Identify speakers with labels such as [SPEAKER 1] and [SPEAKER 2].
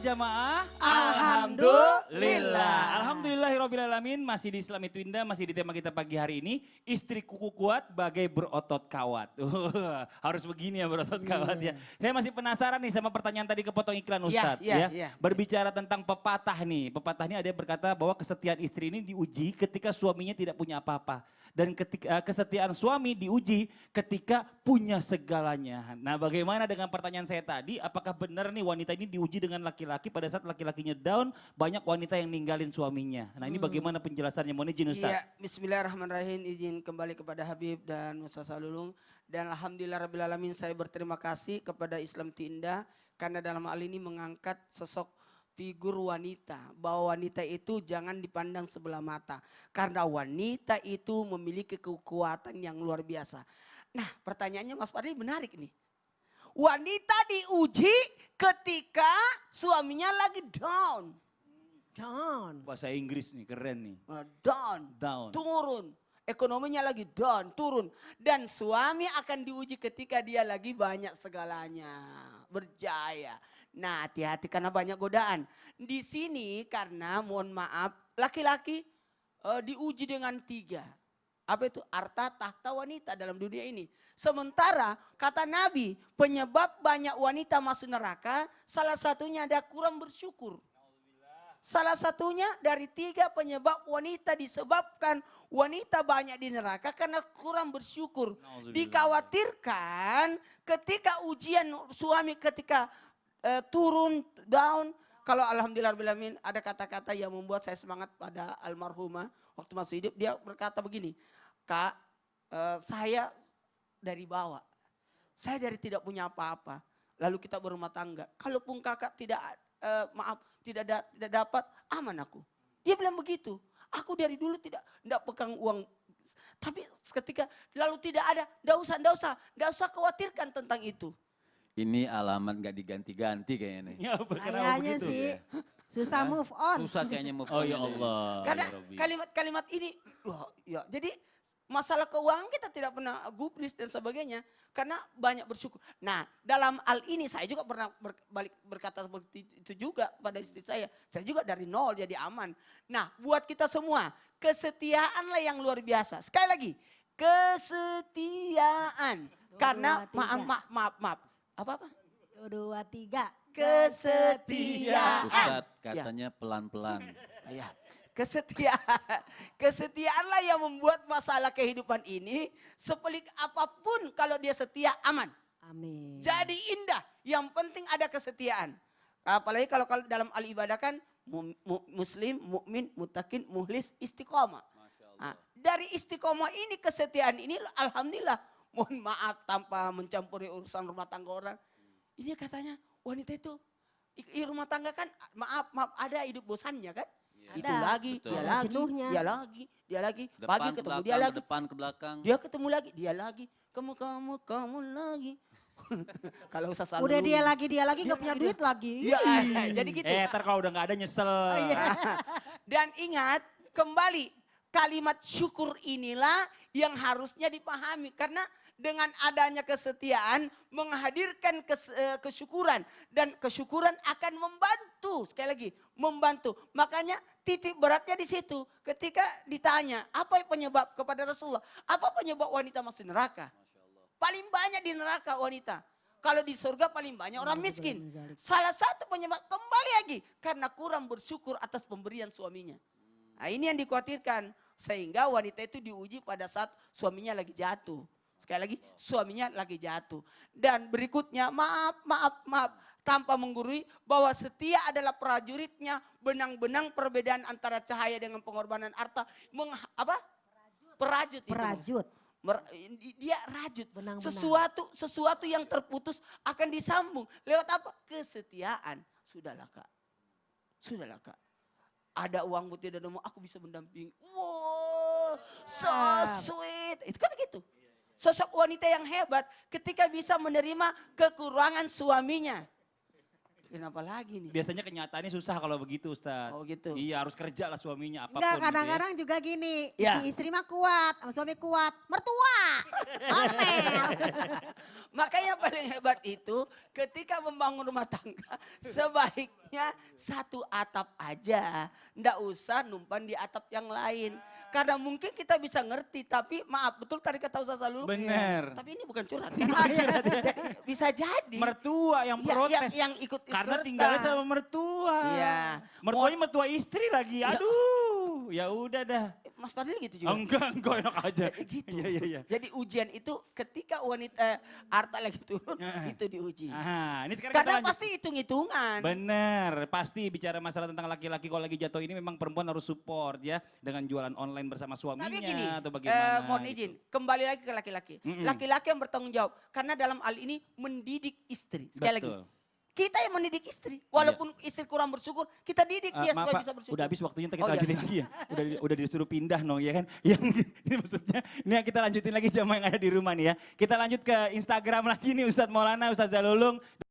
[SPEAKER 1] jamaah?
[SPEAKER 2] Alhamdulillah.
[SPEAKER 1] Alhamdulillahirrahmanirrahim. Masih di Islam itu Indah, masih di tema kita pagi hari ini. Istri kuku kuat bagai berotot kawat. Harus begini ya berotot kawat ya. Saya masih penasaran nih sama pertanyaan tadi kepotong iklan Ustadz. Berbicara tentang pepatah nih. Pepatah ini ada yang berkata bahwa kesetiaan istri ini diuji ketika suaminya tidak punya apa-apa. Dan ketika kesetiaan suami diuji ketika punya segalanya. Nah, bagaimana dengan pertanyaan saya tadi, apakah benar nih wanita ini diuji dengan laki-laki pada saat laki-lakinya down, banyak wanita yang ninggalin suaminya. Nah, ini bagaimana penjelasannya? Mohon izin Ustaz.
[SPEAKER 2] Iya, bismillahirrahmanirrahim, izin kembali kepada Habib dan Ustaz Salulung. Dan alhamdulillahirrahmanirrahim, saya berterima kasih kepada Islam Tinda karena dalam hal ini mengangkat sosok figur wanita, bahwa wanita itu jangan dipandang sebelah mata karena wanita itu memiliki kekuatan yang luar biasa. Nah, pertanyaannya Mas Fadli menarik nih. Wanita diuji ketika suaminya lagi down.
[SPEAKER 1] Bahasa Inggris nih, keren nih.
[SPEAKER 2] Down. Turun. Ekonominya lagi down, turun. Dan suami akan diuji ketika dia lagi banyak segalanya. Berjaya. Nah, hati-hati karena banyak godaan. Di sini karena mohon maaf, laki-laki diuji dengan 3. Apa itu? Harta, tahta, wanita dalam dunia ini. Sementara kata Nabi, penyebab banyak wanita masuk neraka, salah satunya ada kurang bersyukur. Salah satunya dari 3 penyebab wanita disebabkan wanita banyak di neraka karena kurang bersyukur. Dikhawatirkan ketika ujian suami ketika turun, down. Kalau alhamdulillahirrahmanirrahim ada kata-kata yang membuat saya semangat pada almarhumah waktu masih hidup. Dia berkata begini, Kak, saya dari bawah. Saya dari tidak punya apa-apa. Lalu kita berumah tangga. Kalaupun kakak tidak dapat, aman aku. Dia bilang begitu. Aku dari dulu tidak pegang uang. Tapi ketika lalu tidak ada, enggak usah khawatirkan tentang itu.
[SPEAKER 3] Ini alamat gak diganti-ganti kayaknya nih.
[SPEAKER 1] Ya,
[SPEAKER 4] kayaknya sih susah move on.
[SPEAKER 3] Susah kayaknya move
[SPEAKER 1] Oh
[SPEAKER 3] on.
[SPEAKER 1] ya Allah.
[SPEAKER 2] Karena
[SPEAKER 1] Ya
[SPEAKER 2] kalimat-kalimat ini, ya, jadi masalah keuangan kita tidak pernah gubris dan sebagainya. Karena banyak bersyukur. Nah, dalam hal ini saya juga pernah berkata seperti itu juga pada istri saya. Saya juga dari nol jadi aman. Nah, buat kita semua, kesetiaanlah yang luar biasa. Sekali lagi, kesetiaan. Karena maaf. Apa?
[SPEAKER 4] 2, 3.
[SPEAKER 2] Kesetiaan.
[SPEAKER 3] Ustadz katanya pelan-pelan.
[SPEAKER 2] Ya. Kesetiaanlah yang membuat masalah kehidupan ini sepelik apapun kalau dia setia aman.
[SPEAKER 4] Amin.
[SPEAKER 2] Jadi indah. Yang penting ada kesetiaan. Apalagi kalau dalam al ibadah kan muslim, mukmin, mutakin, muhlis, istiqomah. Nah, dari istiqomah ini kesetiaan ini alhamdulillah. Mohon maaf tanpa mencampuri urusan rumah tangga orang. Ini katanya wanita itu di rumah tangga kan maaf ada hidup bosannya kan.
[SPEAKER 4] Ada.
[SPEAKER 2] Itu lagi,
[SPEAKER 4] Betul.
[SPEAKER 2] dia lagi,
[SPEAKER 4] Jenuhnya.
[SPEAKER 2] dia lagi.
[SPEAKER 3] Depan
[SPEAKER 2] Pagi
[SPEAKER 3] ke
[SPEAKER 2] ketemu
[SPEAKER 3] belakang,
[SPEAKER 2] dia lagi.
[SPEAKER 3] ke depan ke belakang.
[SPEAKER 2] Dia ketemu lagi, dia lagi. Kamu lagi. Kalau usah selalu.
[SPEAKER 4] Udah dia lagi gak punya duit lagi.
[SPEAKER 2] Iya, jadi gitu.
[SPEAKER 1] Ntar kalau udah gak ada nyesel.
[SPEAKER 2] Dan ingat kembali kalimat syukur inilah yang harusnya dipahami. Karena dengan adanya kesetiaan menghadirkan kesyukuran. Dan kesyukuran akan membantu. Sekali lagi, membantu. Makanya titik beratnya di situ. Ketika ditanya, apa penyebab kepada Rasulullah? Apa penyebab wanita masuk neraka? Paling banyak di neraka wanita. Kalau di surga paling banyak orang miskin. Salah satu penyebab kembali lagi. Karena kurang bersyukur atas pemberian suaminya. Nah, ini yang dikhawatirkan. Sehingga wanita itu diuji pada saat suaminya lagi jatuh. Sekali lagi, suaminya lagi jatuh. Dan berikutnya, maaf. Tanpa menggurui bahwa setia adalah prajuritnya. Benang-benang perbedaan antara cahaya dengan pengorbanan harta. Perajut. Dia rajut.
[SPEAKER 4] Benang-benang.
[SPEAKER 2] Sesuatu yang terputus akan disambung. Lewat apa? Kesetiaan. Sudahlah kak. Ada uang putih dan demo, aku bisa mendampingi. Wow, so sweet. Itu kan begitu. Sosok wanita yang hebat ketika bisa menerima kekurangan suaminya. Kenapa lagi nih?
[SPEAKER 1] Biasanya kenyataannya susah kalau begitu Ustaz.
[SPEAKER 2] Oh gitu.
[SPEAKER 1] Iya harus kerja lah suaminya apapun.
[SPEAKER 4] Enggak,
[SPEAKER 1] gitu ya.
[SPEAKER 4] kadang-kadang juga gini,
[SPEAKER 2] Ya.
[SPEAKER 4] si istri mah kuat, suami kuat, mertua, ngomel.
[SPEAKER 2] Makanya paling hebat itu ketika membangun rumah tangga sebaiknya satu atap aja. Nggak usah numpan di atap yang lain. Karena mungkin kita bisa ngerti tapi maaf betul tadi kata Ustaz Salul.
[SPEAKER 1] Bener.
[SPEAKER 2] Tapi ini bukan curhat kan? Jadi, bisa jadi.
[SPEAKER 1] Mertua yang
[SPEAKER 2] Ya,
[SPEAKER 1] protes.
[SPEAKER 2] yang ikut
[SPEAKER 1] Karena
[SPEAKER 2] serta.
[SPEAKER 1] tinggalnya sama mertua.
[SPEAKER 2] Iya.
[SPEAKER 1] Mertuanya mertua istri lagi.
[SPEAKER 2] Ya.
[SPEAKER 1] Aduh, ya udah dah.
[SPEAKER 2] Mas Fadil gitu juga.
[SPEAKER 1] Enggak enak aja.
[SPEAKER 2] Jadi gitu.
[SPEAKER 1] Iya.
[SPEAKER 2] Jadi ujian itu ketika wanita harta lagi turun itu diuji.
[SPEAKER 1] Aha, ini sekarang kita
[SPEAKER 2] Karena
[SPEAKER 1] lanjut.
[SPEAKER 2] pasti hitung-hitungan.
[SPEAKER 1] Bener, pasti bicara masalah tentang laki-laki kalau lagi jatuh ini memang perempuan harus support ya. Dengan jualan online bersama suaminya
[SPEAKER 2] Tapi gini,
[SPEAKER 1] atau bagaimana.
[SPEAKER 2] mohon
[SPEAKER 1] gitu.
[SPEAKER 2] izin, kembali lagi ke laki-laki. Laki-laki yang bertanggung jawab. Karena dalam hal ini mendidik istri. Sekali lagi,
[SPEAKER 1] Betul.
[SPEAKER 2] kita yang mendidik istri. Walaupun istri kurang bersyukur, kita didik dia
[SPEAKER 1] Maaf,
[SPEAKER 2] supaya
[SPEAKER 1] Pak,
[SPEAKER 2] bisa bersyukur.
[SPEAKER 1] udah habis waktunya, ntar
[SPEAKER 2] Oh,
[SPEAKER 1] kita
[SPEAKER 2] iya.
[SPEAKER 1] lanjutin lagi ya. Udah disuruh pindah no ya kan. Yang ini maksudnya, ini yang kita lanjutin lagi sama yang ada di rumah nih ya. Kita lanjut ke Instagram lagi nih Ustadz Maulana, Ustadz Zalulung.